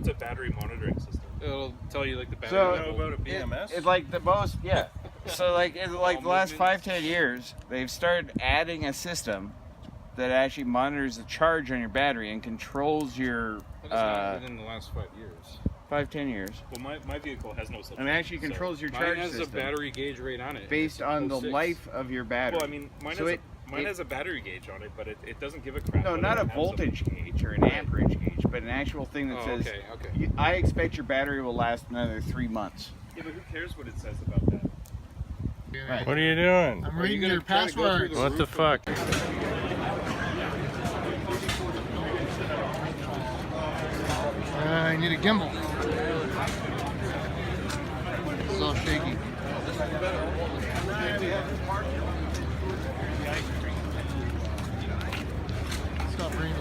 What's a battery monitoring system? It'll tell you like the battery. So, know about a BMS? It's like the most, yeah. So like in like the last 5-10 years, they've started adding a system that actually monitors the charge on your battery and controls your. Within the last 5 years. 5-10 years. Well, my vehicle has no such. And actually controls your charge Mine has system. a battery gauge rate on it. Based on the 06. life of your battery. Well, I mean, mine has a battery gauge on it, but it doesn't give a crap. No, not a voltage gauge or an amperage gauge, but an actual thing that says, okay. I expect your battery will last another 3 months. Yeah, but who cares what it says about that? Right. What are you doing? I'm reading your passwords. What the fuck? I need a gimbal. It's all shaky. Stop raining.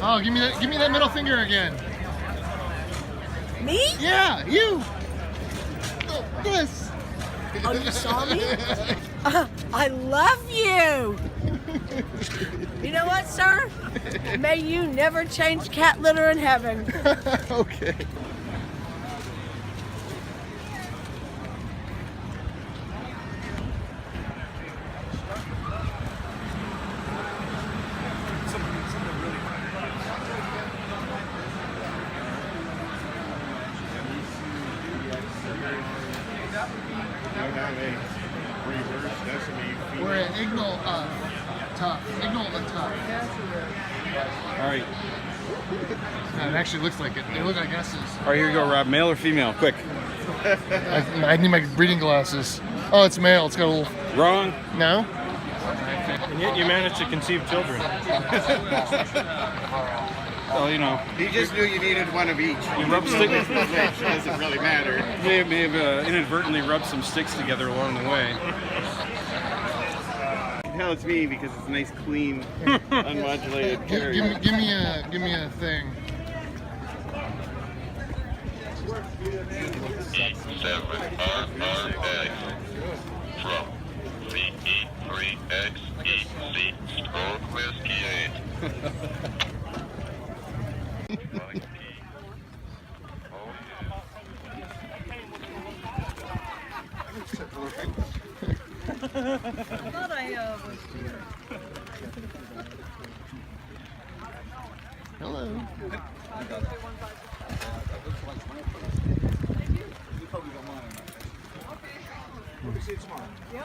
Oh, give me that middle finger again. Me? Yeah, you. This. Oh, you saw me? I love you. You know what, sir? May you never change cat litter in heaven. Okay. We're at Ignal Top. All right. It actually looks like it. They look like S's. All right, here you go, Rob. Male or female? Quick. I need my breeding glasses. Oh, it's male. It's got a little. Wrong. No? And yet you managed to conceive children. Well, you know. He just knew you needed one of each. You rub sticks. Which doesn't really matter. May have inadvertently rubbed some sticks together along the way. You can tell it's me because it's a nice, clean, unmodulated carrier. Give me a thing. 7RRX from CE3XEC Stroke Whiskey 8. I thought I was here. Hello.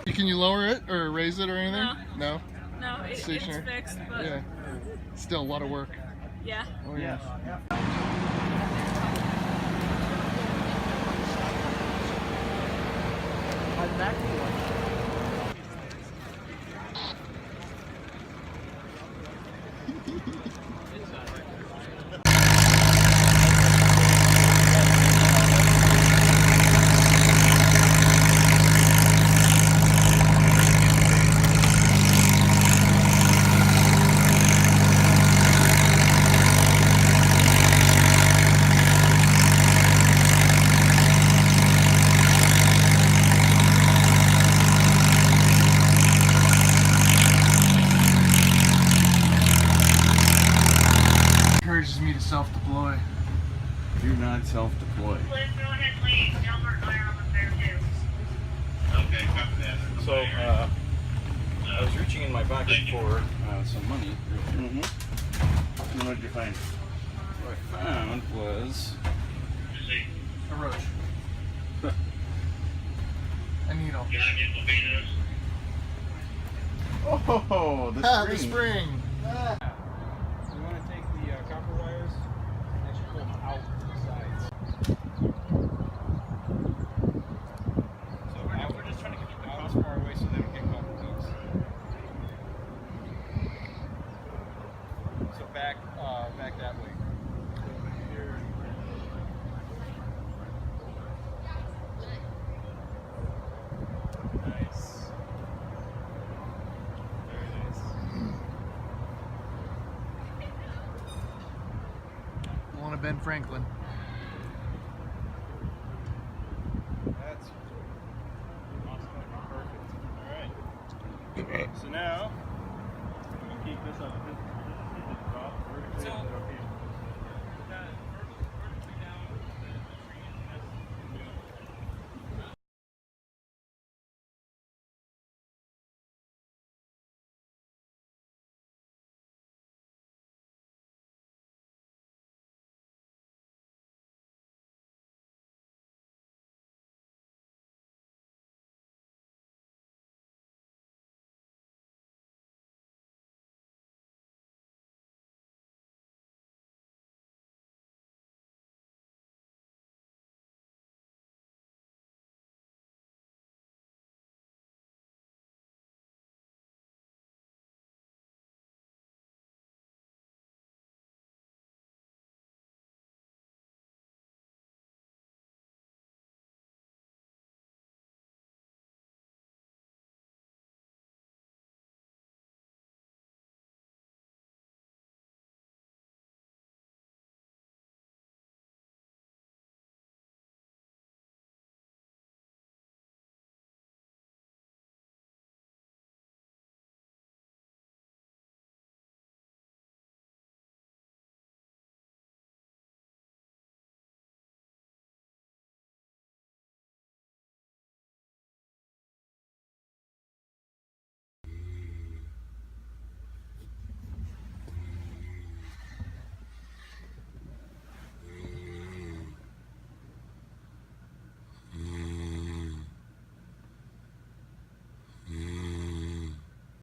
Can you lower it or raise it or anything? No. No, it's Stationary. fixed, but Yeah. Still a lot of work. yeah. Oh yeah. Encourages me to self-deploy. Do not self-deploy. So, I was reaching in my pocket for some money. Mm-hmm. And what did you find? What I found was A roach. A needle. Oh, the The spring. we want to take the copper wires and actually pull them out to the sides. So we're just trying to get the cops far away so they don't get caught with these. So back that way. Here. Nice. Very nice. I want to Ben Franklin. That's awesome. Perfect. All right. So now, we'll keep this up.